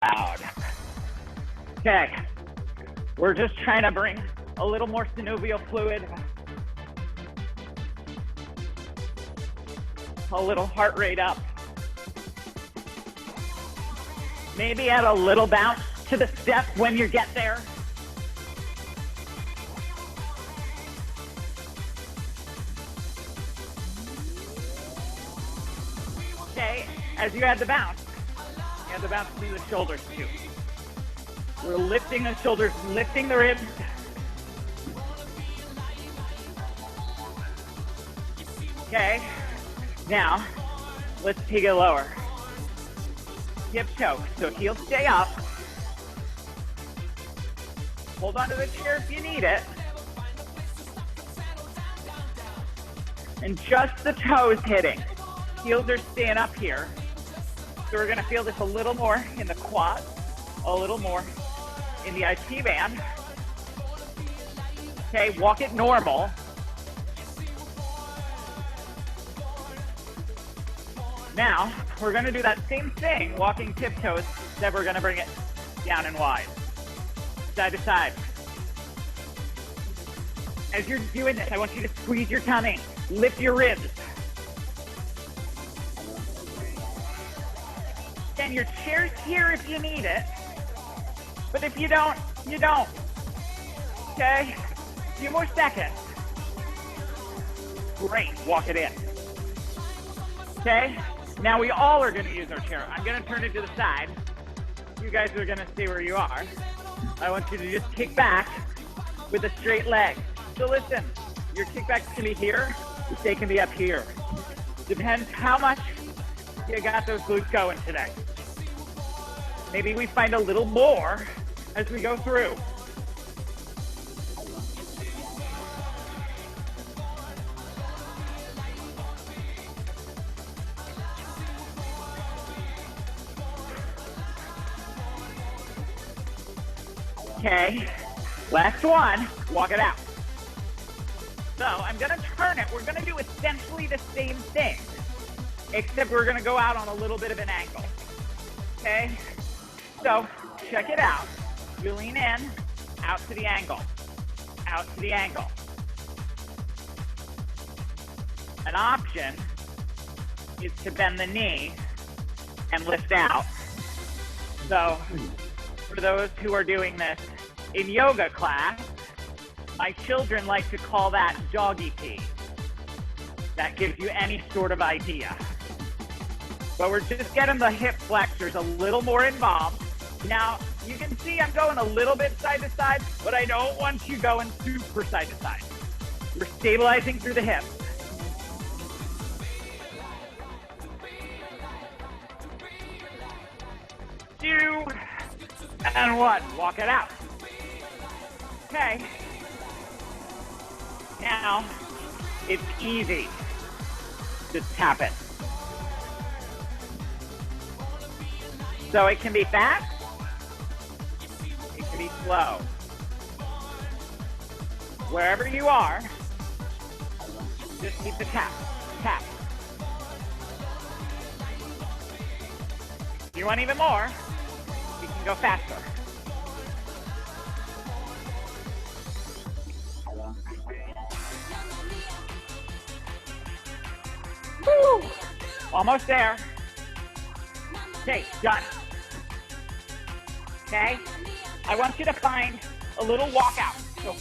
Loud. Okay, we're just trying to bring a little more synovial fluid, a little heart rate up. Maybe add a little bounce to the step when you get there. Okay, as you add the bounce, you add the bounce to the shoulders too. We're lifting the shoulders, lifting the ribs. Okay, now let's take it lower. Hip choke, so heels stay up. Hold on to the chair if you need it. And just the toes hitting. Heels are staying up here. So we're gonna feel this a little more in the quad, a little more in the IT band. Okay, walk it normal. Now, we're gonna do that same thing, walking tiptoes, except we're gonna bring it down and wide. Side to side. As you're doing this, I want you to squeeze your tummy, lift your ribs. And your chair's here if you need it, but if you don't, you don't. Okay? A few more seconds. Great, walk it in. Okay? Now we all are gonna use our chair. I'm gonna turn it to the side. You guys are gonna stay where you are. I want you to just kick back with a straight leg. So listen, your kickback can be here, your stay can be up here. Depends how much you got those glutes going today. Maybe we find a little more as we go through. Okay, last one, walk it out. So I'm gonna turn it. We're gonna do essentially the same thing, except we're gonna go out on a little bit of an angle. Okay, so check it out. You lean in, out to the angle, out to the angle. An option is to bend the knee and lift out. So for those who are doing this in yoga class, my children like to call that doggy pee. That gives you any sort of idea. But we're just getting the hip flexors a little more involved. Now, you can see I'm going a little bit side to side, but I don't want you going super side to side. We're stabilizing through the hips. Two, and one, walk it out. Okay. Now, it's easy. Just tap it. So it can be fast, it can be slow. Wherever you are, just keep the tap, tap. If you want even more, you can go faster. Woo! Almost there. Okay, done. Okay? I want you to find a little walkout. So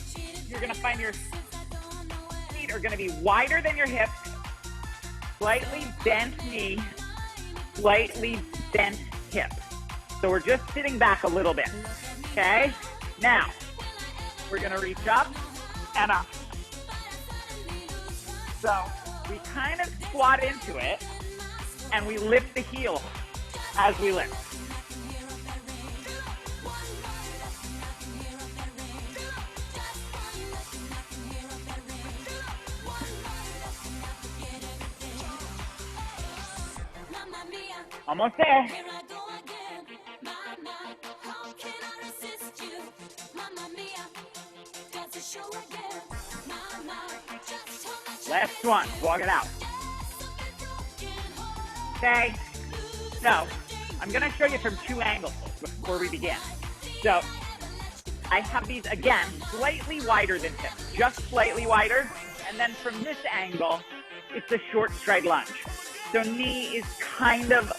you're gonna find your feet are gonna be wider than your hips, slightly bent knee, slightly bent hip. So we're just sitting back a little bit, okay? Now, we're gonna reach up and up. So we kind of squat into it, and we lift the heel as we lift. Almost there. Last one, walk it out. Okay, so I'm gonna show you from two angles. before we begin. So I have these, again, slightly wider than hips, just slightly wider. And then from this angle, it's a short stride lunge. So knee is kind of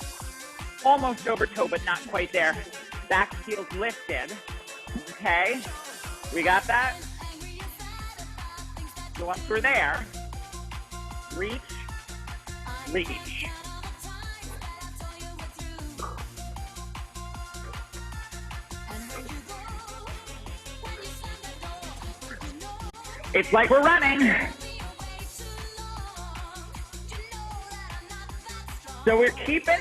almost over toe, but not quite there. Back heel's lifted. Okay, we got that? So once we're there, reach, reach. It's like we're running. So we're keeping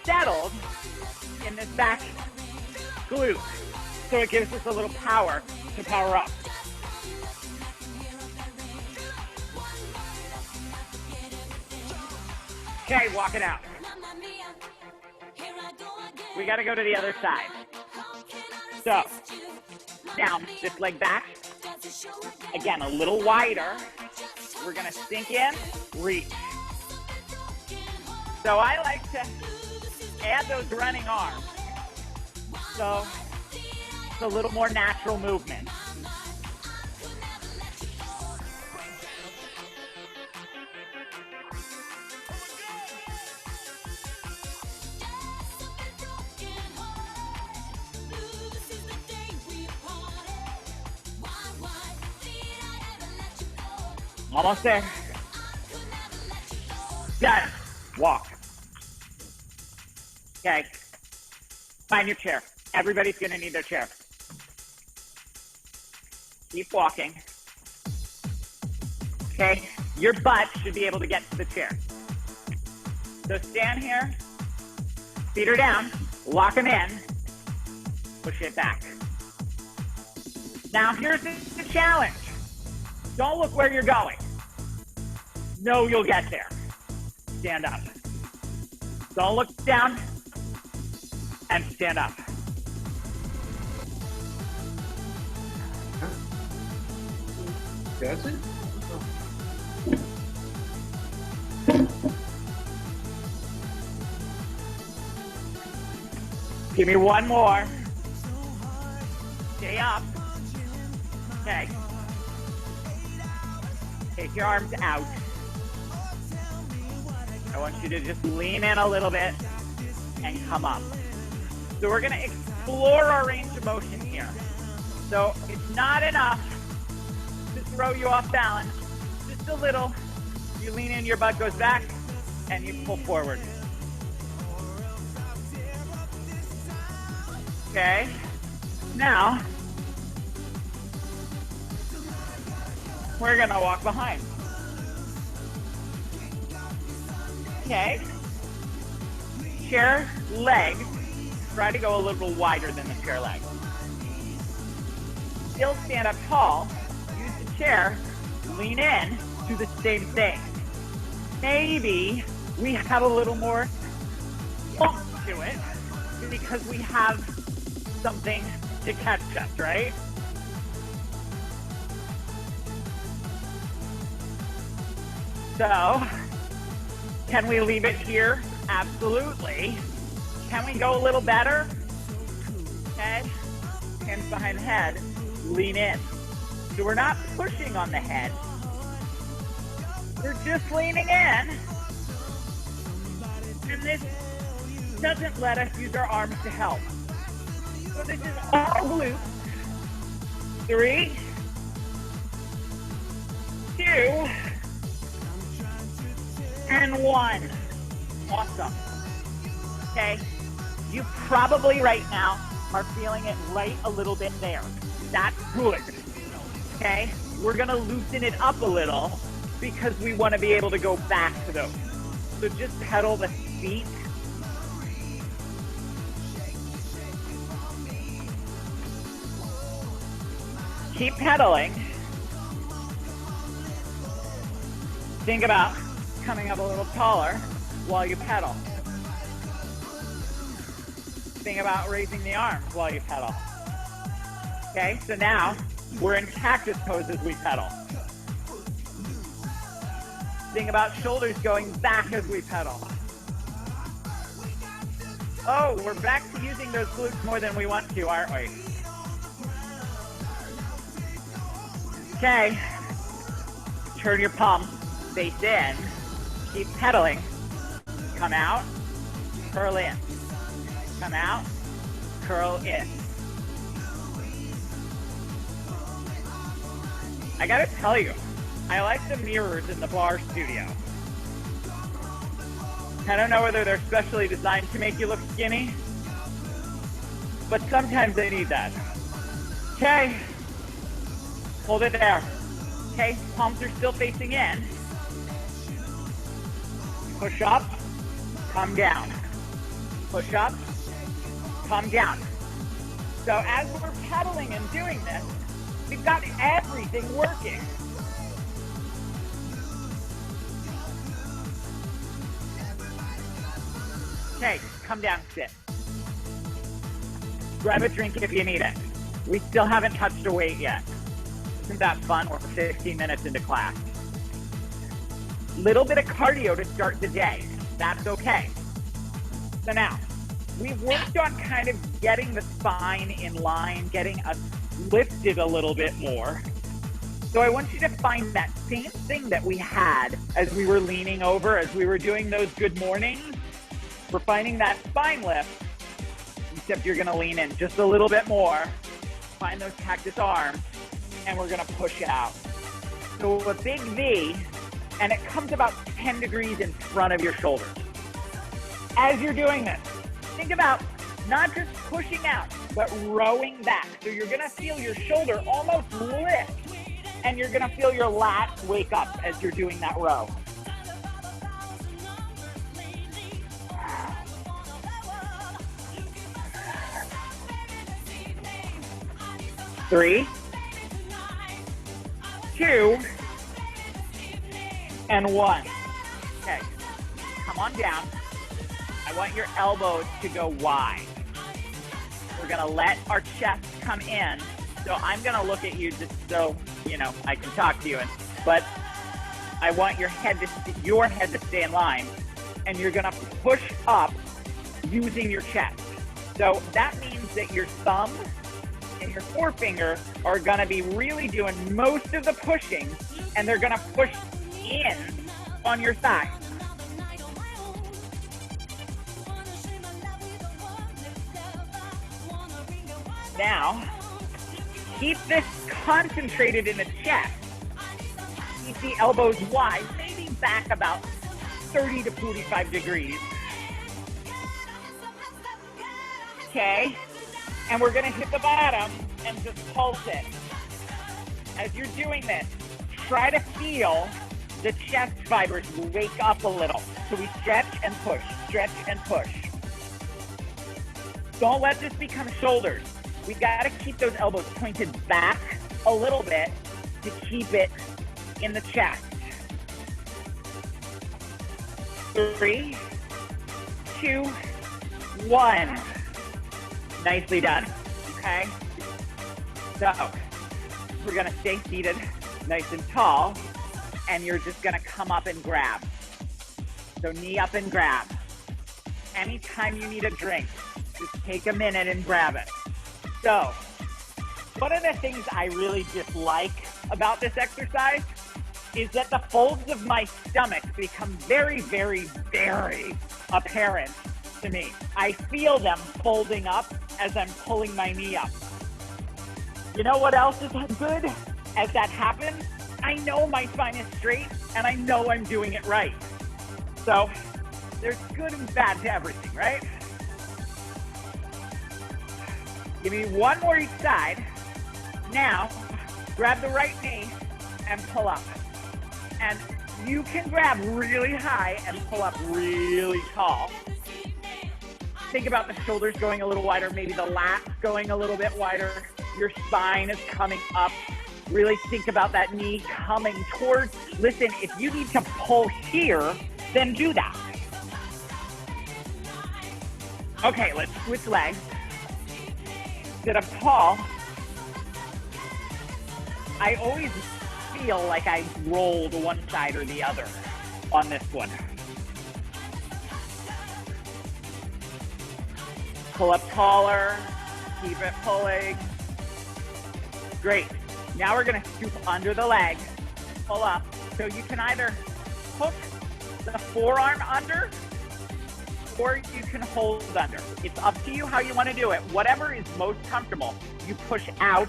settled in this back glute. So it gives us a little power to power up. Okay, walk it out. We got to go to the other side. So now this leg back. Again, a little wider. We're going to sink in, reach. So I like to add those running arms. So it's a little more natural movement. Almost there. Got it. Walk. Okay. Find your chair. Everybody's going to need their chair. Keep walking. Okay. Your butt should be able to get to the chair. So stand here. Feet are down. Lock them in. Push it back. Now here's the challenge. Don't look where you're going. Know you'll get there. Stand up. Don't look down and stand up. That's it? Give me one more. Stay up. Okay. Take your arms out. I want you to just lean in a little bit and come up. So we're going to explore our range of motion here. So it's not enough to throw you off balance. Just a little. You lean in, your butt goes back, and you pull forward. Okay. Now, we're going to walk behind. Okay. Chair leg. Try to go a little wider than the chair leg. Still stand up tall. Use the chair. Lean in. Do the same thing. Maybe we have a little more oomph to it because we have something to catch us, right? So, can we leave it here? Absolutely. Can we go a little better? Okay. Hands behind the head. Lean in. So we're not pushing on the head. We're just leaning in. And this doesn't let us use our arms to help. So this is all glutes. 3, 2, and 1. Awesome. Okay. You probably right now are feeling it right a little bit there. That's good. Okay. We're going to loosen it up a little because we want to be able to go back to those. So just pedal the feet. Keep pedaling. Think about coming up a little taller while you pedal. Think about raising the arms while you pedal. Okay, so now we're in cactus pose as we pedal. Think about shoulders going back as we pedal. Oh, we're back to using those glutes more than we want to, aren't we? Okay. Turn your palms face in. Keep pedaling. Come out. Curl in. Come out. Curl in. I gotta tell you, I like the mirrors in the bar studio. I don't know whether they're specially designed to make you look skinny, but sometimes they need that. Okay. Hold it there. Okay, palms are still facing in. Push up, come down. Push up, come down. So as we're pedaling and doing this, we've got everything working. Okay, come down, sit. Grab a drink if you need it. We still haven't touched a weight yet. Isn't that fun? We're 15 minutes into class. Little bit of cardio to start the day. That's okay. So now, we've worked on kind of getting the spine in line, getting us lifted a little bit more. So I want you to find that same thing that we had as we were leaning over, as we were doing those good mornings. We're finding that spine lift, except you're gonna lean in just a little bit more. Find those cactus arms, and we're gonna push out. So a big V, and it comes about 10 degrees in front of your shoulders. As you're doing this, think about not just pushing out, but rowing back. So you're gonna feel your shoulder almost lift, and you're gonna feel your lats wake up as you're doing that row. Three, two, and one. Okay, come on down. I want your elbows to go wide. We're gonna let our chest come in. So I'm gonna look at you just so, I can talk to you. But I want your head to stay in line. And you're gonna push up using your chest. So that means that your thumb and your forefinger are gonna be really doing most of the pushing, and they're gonna push in on your thigh. Now, keep this concentrated in the chest. Keep the elbows wide, maybe back about 30 to 45 degrees. Okay. And we're gonna hit the bottom and just pulse it. As you're doing this, try to feel the chest fibers wake up a little. So we stretch and push, stretch and push. Don't let this become shoulders. We gotta keep those elbows pointed back a little bit to keep it in the chest. 3, 2, 1. Nicely done, okay? So, we're gonna stay seated nice and tall, and you're just gonna come up and grab. So knee up and grab. Anytime you need a drink, just take a minute and grab it. So, one of the things I really dislike about this exercise is that the folds of my stomach become very, very, very apparent to me. I feel them folding up as I'm pulling my knee up. You know what else is good as that happens? I know my spine is straight, and I know I'm doing it right. So there's good and bad to everything, right? Give me one more each side. Now, grab the right knee and pull up. And you can grab really high and pull up really tall. Think about the shoulders going a little wider, maybe the lats going a little bit wider. Your spine is coming up. Really think about that knee coming towards. Listen, if you need to pull here, then do that. Okay, let's switch legs. Sit up tall. I always feel like I roll to one side or the other on this one. Pull up taller, keep it pulling. Great. Now we're gonna scoop under the leg, pull up. So you can either hook the forearm under, or you can hold under. It's up to you how you wanna do it. Whatever is most comfortable, you push out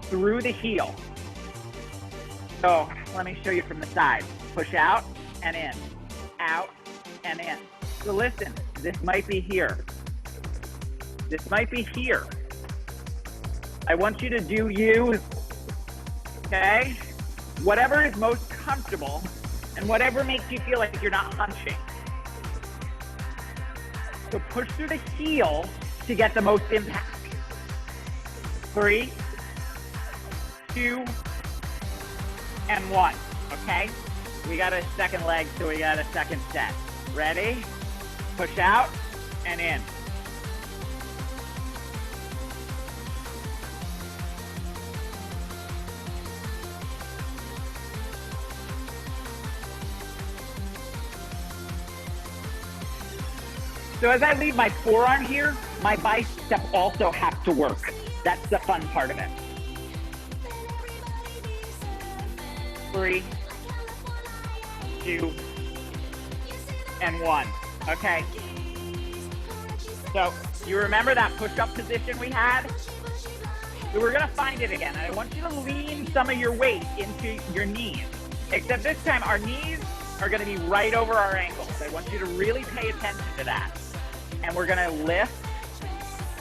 through the heel. So let me show you from the side. Push out and in, out and in. So listen, this might be here. This might be here. I want you to do you, okay? Whatever is most comfortable and whatever makes you feel like you're not hunching. So push through the heel to get the most impact. 3, 2, and 1, okay? We got a second leg, so we got a second set. Ready? Push out and in. So as I leave my forearm here, my bicep also has to work. That's the fun part of it. 3, 2, and 1. Okay. So you remember that push-up position we had? So we're gonna find it again. And I want you to lean some of your weight into your knees. Except this time our knees are gonna be right over our ankles. I want you to really pay attention to that. And we're gonna lift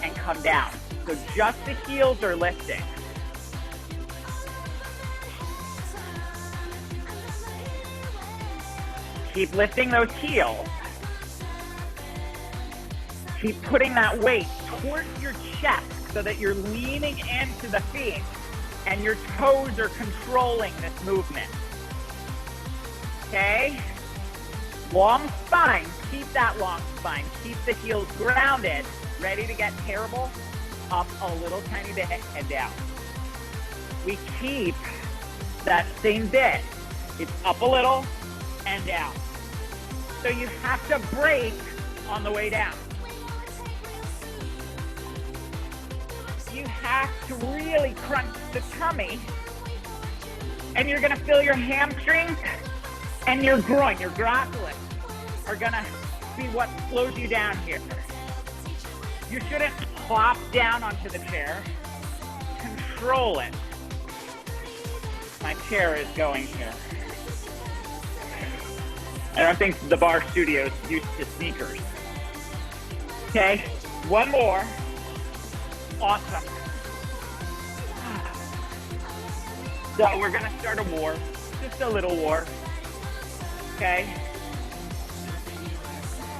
and come down. So just the heels are lifting. Keep lifting those heels. Keep putting that weight towards your chest so that you're leaning into the feet and your toes are controlling this movement. Okay? Long spine, keep that long spine. Keep the heels grounded, ready to get terrible, up a little tiny bit and down. We keep that same bit. It's up a little and down. So you have to break on the way down. You have to really crunch the tummy, and you're gonna feel your hamstrings and your groin, your gratulus, are gonna be what slows you down here. You shouldn't plop down onto the chair. Control it. My chair is going here. I don't think the bar studio is used to sneakers. Okay, one more. Awesome. So we're gonna start a war, just a little war. Okay?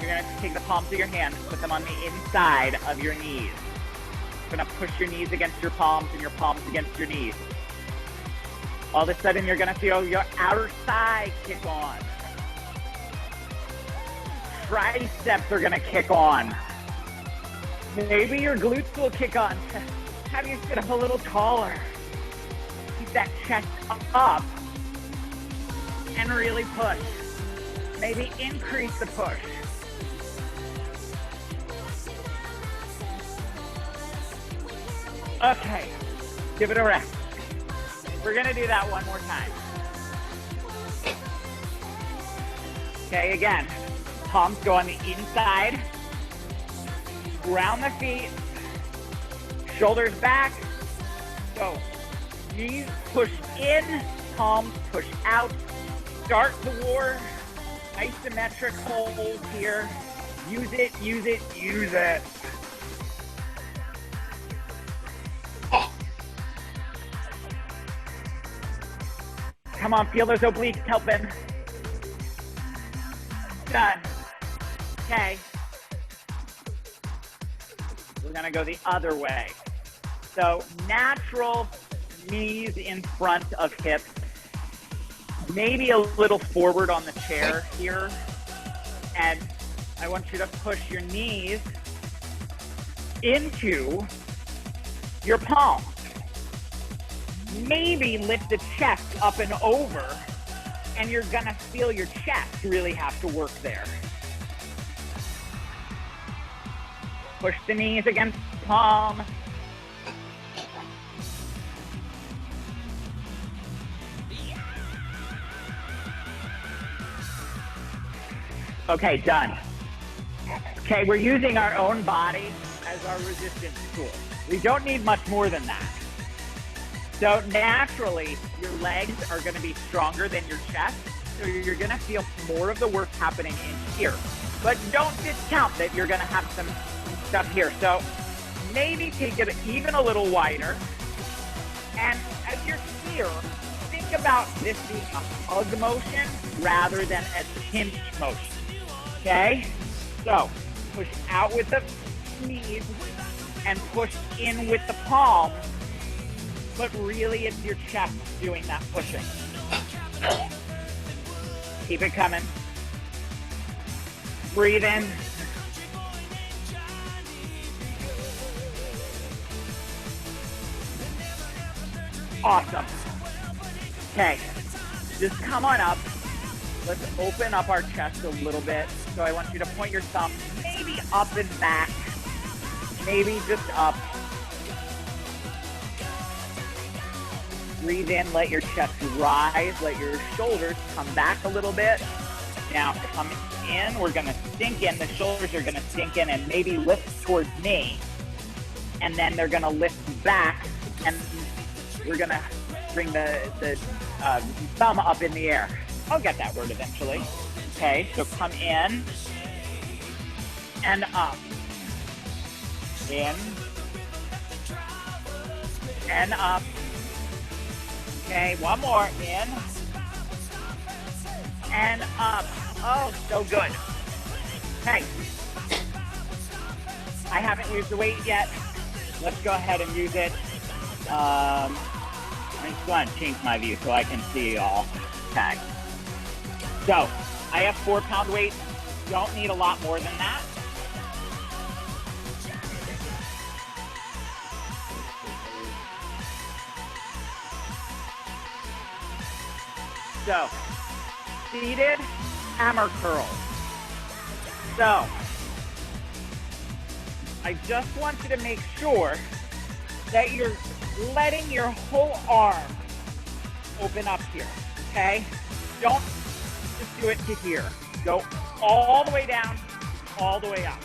You're gonna take the palms of your hands, put them on the inside of your knees. You're gonna push your knees against your palms and your palms against your knees. All of a sudden you're gonna feel your outer thigh kick on. Triceps are gonna kick on. Maybe your glutes will kick on. Have you sit up a little taller. Keep that chest up and really push. Maybe increase the push. Okay, give it a rest. We're gonna do that one more time. Okay, again, palms go on the inside, ground the feet, shoulders back, go. Knees push in, palms push out. Start the war, isometric hold here. Use it, use it, use it. Come on, feel those obliques helping. Done. Okay. We're gonna go the other way. So natural knees in front of hips. Maybe a little forward on the chair here. And I want you to push your knees into your palms. Maybe lift the chest up and over, and you're gonna feel your chest really have to work there. Push the knees against palm. Okay, done. Okay, we're using our own body as our resistance tool. We don't need much more than that. So naturally, your legs are gonna be stronger than your chest, so you're gonna feel more of the work happening in here. But don't discount that you're gonna have some stuff here. So maybe take it even a little wider. And as you're here, think about this being a hug motion rather than a pinch motion. Okay? So push out with the knees and push in with the palms, but really it's your chest doing that pushing. Keep it coming. Breathe in. Awesome. Okay, just come on up. Let's open up our chest a little bit. So I want you to point your thumb maybe up and back, maybe just up. Breathe in, let your chest rise, let your shoulders come back a little bit. Now come in, we're gonna sink in, the shoulders are gonna sink in and maybe lift towards me. And then they're gonna lift back and we're gonna bring the thumb up in the air. I'll get that word eventually. Okay, so come in and up. In and up. Okay, one more. In and up. Oh, so good. Okay. I haven't used the weight yet. Let's go ahead and use it. I'm just going to change my view so I can see y'all. Okay. So, I have 4-pound weight. Don't need a lot more than that. So, seated hammer curls. So, I just want you to make sure that you're letting your whole arm open up here, okay? Don't just do it to here. Go all the way down, all the way up.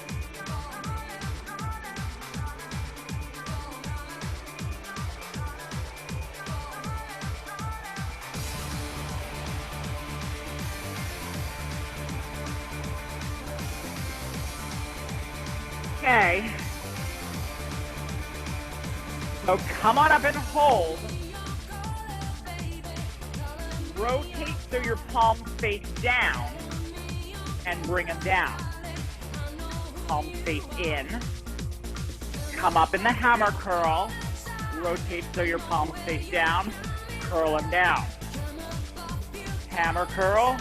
Okay. So come on up and hold. Rotate so your palms face down and bring them down. Palms face in. Come up in the hammer curl. Rotate so your palms face down. Curl them down. Hammer curl.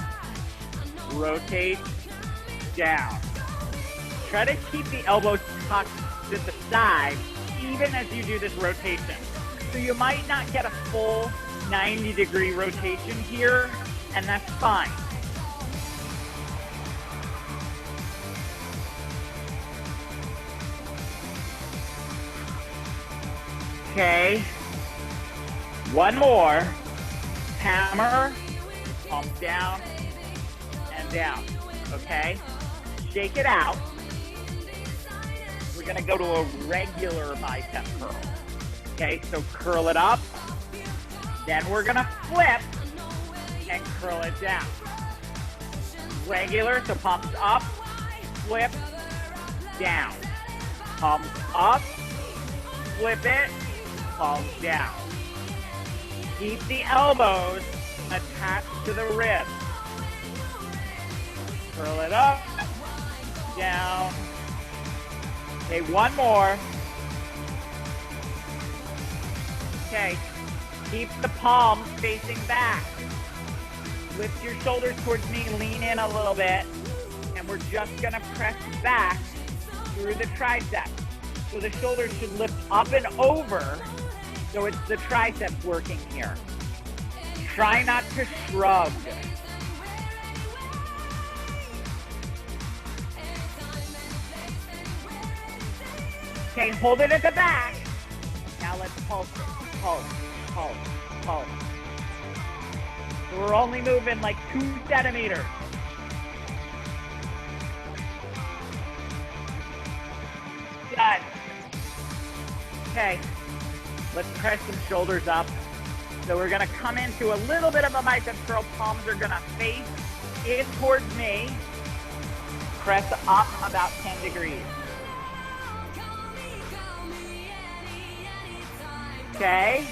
Rotate down. Try to keep the elbows tucked to the side even as you do this rotation. So you might not get a full 90-degree rotation here, and that's fine. Okay. One more. Hammer, palms down, and down. Okay? Shake it out. We're gonna go to a regular bicep curl. Okay, so curl it up. Then we're gonna flip and curl it down. Regular, so palms up, flip, down. Palms up, flip it, palms down. Keep the elbows attached to the ribs. Curl it up, down. Okay, one more. Okay, keep the palms facing back. Lift your shoulders towards me, lean in a little bit, and we're just gonna press back through the triceps. So the shoulders should lift up and over, so it's the triceps working here. Try not to shrug. Okay, hold it at the back. Now let's pulse it. Pulse, pulse, pulse. So we're only moving like 2 centimeters. Done. Okay, let's press some shoulders up. So we're gonna come into a little bit of a bicep curl. Palms are gonna face in towards me. Press up about 10 degrees. Okay,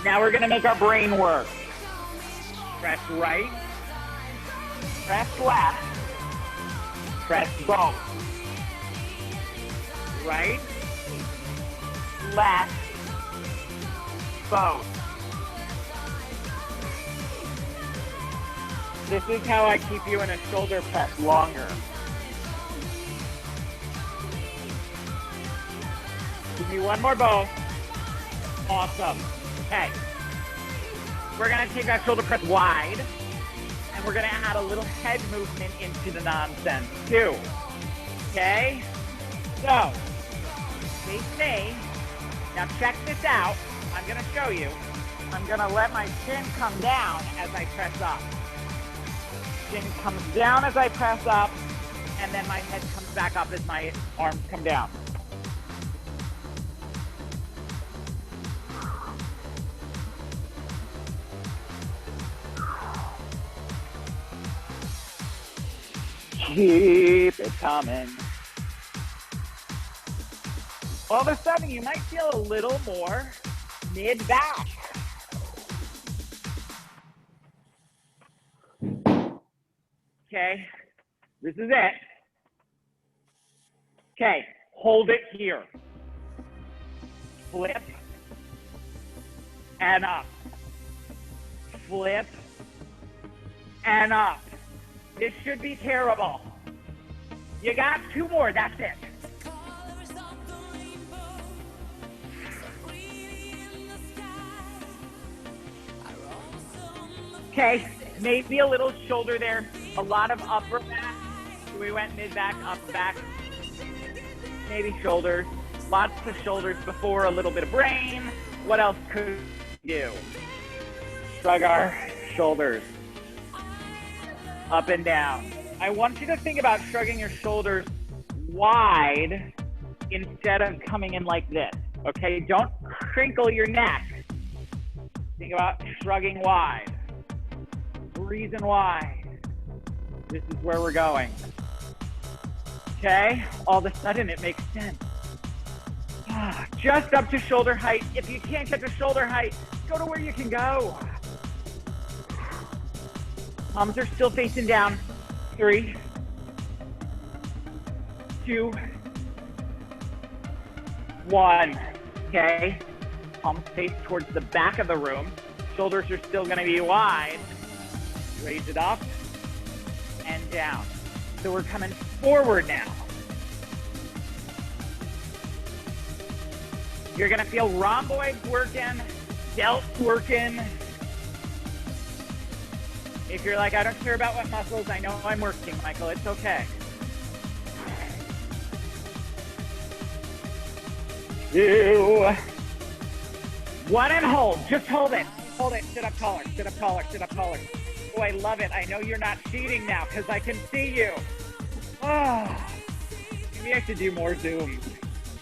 now we're gonna make our brain work. Press right, press left, press both. Right, left, both. This is how I keep you in a shoulder press longer. Give me one more bow. Awesome. Okay. We're gonna take that shoulder press wide, and we're gonna add a little head movement into the nonsense too. Okay? So, face me. Now check this out. I'm gonna show you. I'm gonna let my chin come down as I press up. Chin comes down as I press up, and then my head comes back up as my arms come down. Keep it coming. All of a sudden, you might feel a little more mid-back. Okay, this is it. Okay, hold it here. Flip and up. Flip and up. This should be terrible. You got 2 more, that's it. Okay, maybe a little shoulder there, a lot of upper back. We went mid-back, up back, maybe shoulders. Lots of shoulders before, a little bit of brain. What else could we do? Shrug our shoulders. Up and down. I want you to think about shrugging your shoulders wide instead of coming in like this, okay? Don't crinkle your neck. Think about shrugging wide. Reason why. This is where we're going. Okay? All of a sudden it makes sense. Just up to shoulder height. If you can't get to shoulder height, go to where you can go. Palms are still facing down. 3, 2, 1. Okay? Palms face towards the back of the room. Shoulders are still gonna be wide. Raise it up and down. So we're coming forward now. You're gonna feel rhomboids working, delts working. If you're like, I don't care about what muscles, I know I'm working, Michael, it's okay. 2, 1, and hold. Just hold it. Hold it. Sit up taller. Sit up taller. Sit up taller. Oh, I love it. I know you're not cheating now because I can see you. Oh, maybe I should do more Zoom.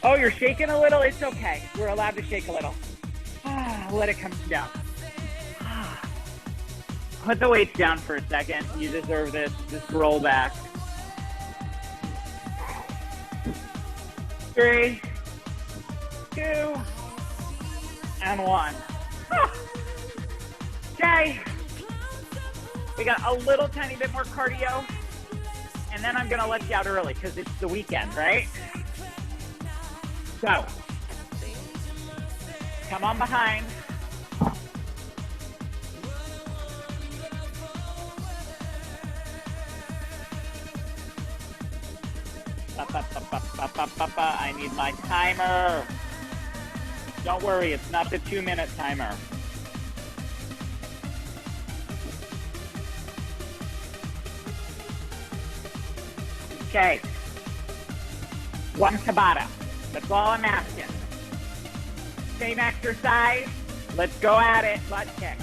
Oh, you're shaking a little? It's okay. We're allowed to shake a little. Let it come down. Put the weights down for a second. You deserve this. Just roll back. 3, 2, and 1. Okay. We got a little tiny bit more cardio. And then I'm going to let you out early because it's the weekend, right? So, come on behind. I need my timer. Don't worry, it's not the 2-minute timer. Okay. 1 Tabata. That's all I'm asking. Same exercise. Let's go at it. Butt kick.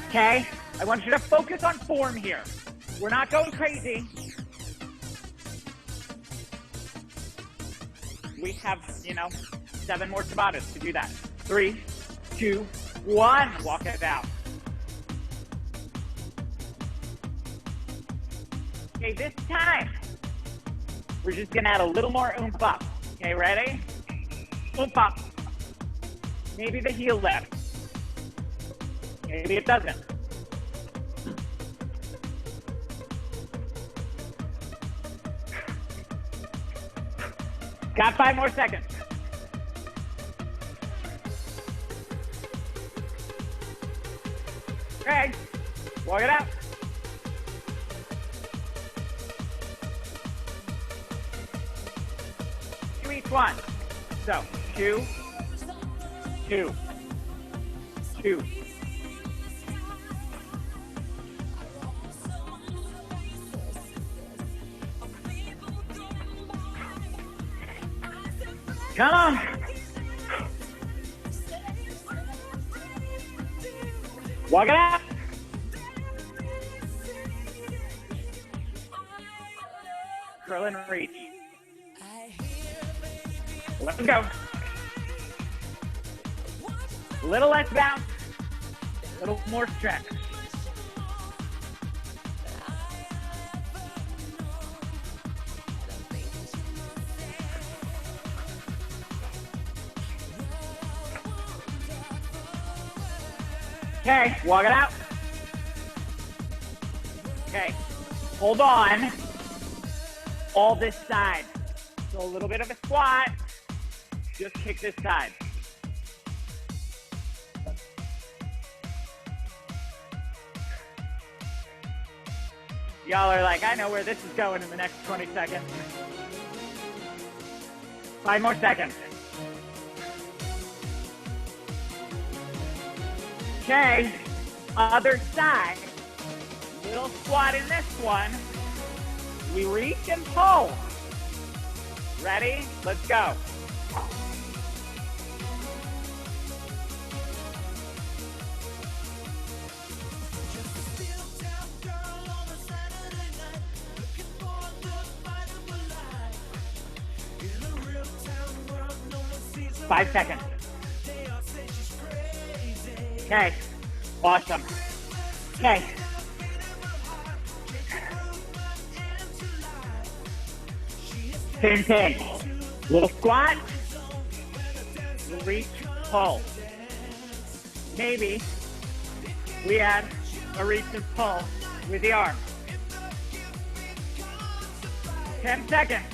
Okay? I want you to focus on form here. We're not going crazy. We have, 7 more Tabatas to do that. 3, 2, 1. Walk it out. Okay, this time, we're just gonna add a little more oomph up. Okay, ready? Oomph up. Maybe the heel lift. Maybe it doesn't. Got 5 more seconds. Okay, walk it out. Do each one. So, 2, 2, 2. Come on. Walk it out. Curl and reach. Let's go. A little less bounce. A little more stretch. Okay, walk it out. Okay, hold on. All this side. So a little bit of a squat. Just kick this side. Y'all are like, I know where this is going in the next 20 seconds. 5 more seconds. Okay, other side. Little squat in this one. We reach and pull. Ready? Let's go. Five seconds. Okay, awesome. Okay. Same thing. Little squat, reach, pull. Maybe we add a reach and pull with the arm. 10 seconds.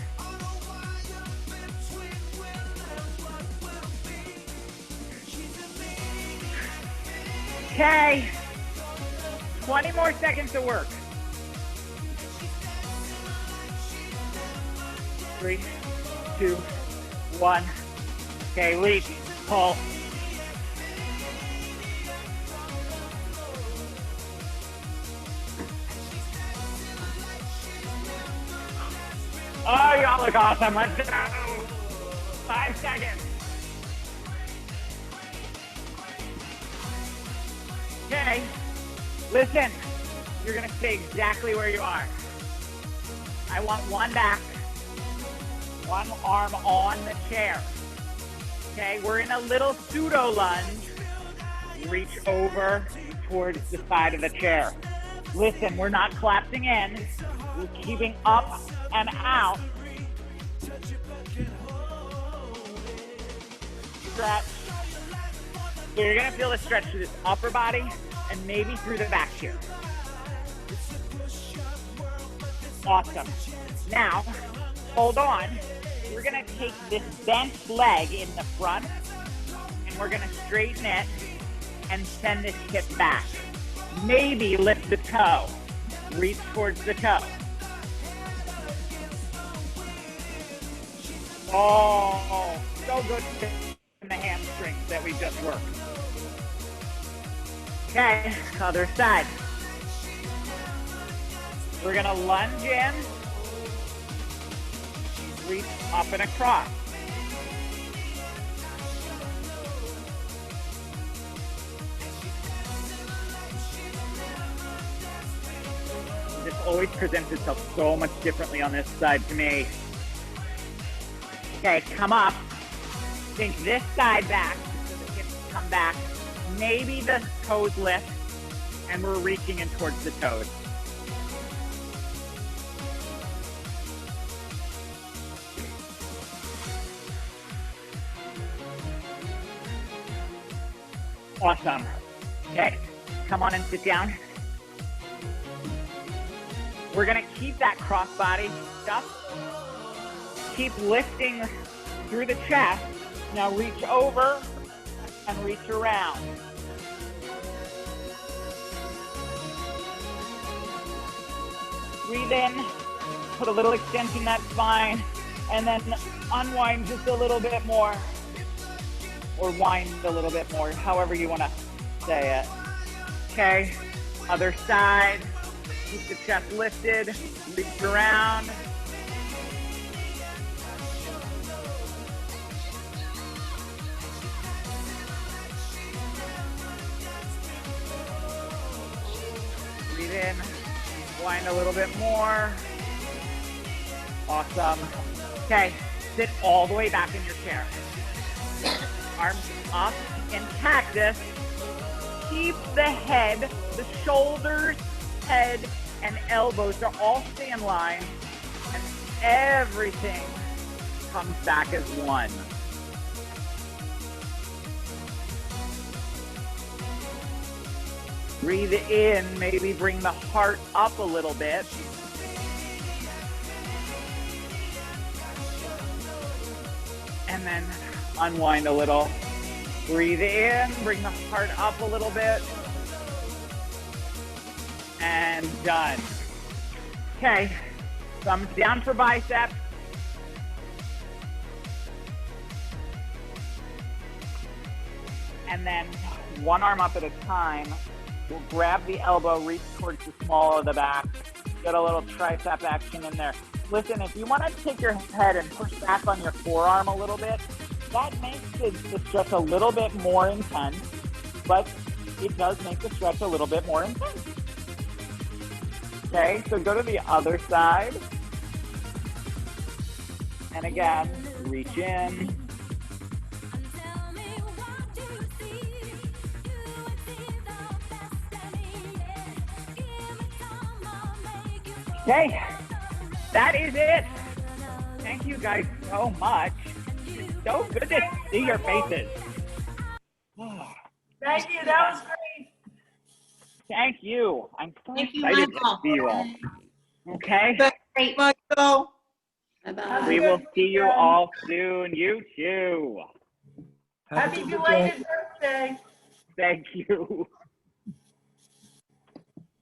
Okay, 20 more seconds to work. 3, 2, 1. Okay, reach, pull. Oh, y'all look awesome. Let's go. 5 seconds. Okay, listen, you're gonna stay exactly where you are. I want one back, one arm on the chair. Okay, we're in a little pseudo lunge. Reach over towards the side of the chair. Listen, we're not collapsing in. We're keeping up and out. Stretch. So you're gonna feel the stretch through this upper body and maybe through the back here. Awesome. Now, hold on. We're gonna take this bent leg in the front and we're gonna straighten it and send this hip back. Maybe lift the toe. Reach towards the toe. Oh, so good in the hamstrings that we just worked. Okay, other side. We're gonna lunge in, reach up and across. This always presents itself so much differently on this side to me. Okay, come up. Think this side back so the hips come back. Maybe the toes lift and we're reaching in towards the toes. Awesome. Okay, come on and sit down. We're gonna keep that crossbody stuff. Keep lifting through the chest. Now reach over and reach around. Breathe in, put a little extension in that spine, and then unwind just a little bit more. Or wind a little bit more, however you want to say it. Okay, other side. Keep the chest lifted, reach around. Breathe in, wind a little bit more. Awesome. Okay, sit all the way back in your chair. Arms up in cactus. Keep the head, the shoulders, head, and elbows to all stay in line, and everything comes back as one. Breathe in, maybe bring the heart up a little bit. And then unwind a little. Breathe in, bring the heart up a little bit. And done. Okay, thumbs down for biceps. And then one arm up at a time. We'll grab the elbow, reach towards the small of the back. Get a little tricep action in there. Listen, if you want to take your head and push back on your forearm a little bit, that makes the stretch a little bit more intense, but it does make the stretch a little bit more intense. Okay, so go to the other side. And again, reach in. Okay, that is it. Thank you guys so much. It's so good to see your faces. Thank you. That was great. Thank you. I'm so Thank you, excited to Michael. see you all. Okay, Great. Michael. Bye-bye. we will see you all soon. You too. Happy belated birthday. Thank you.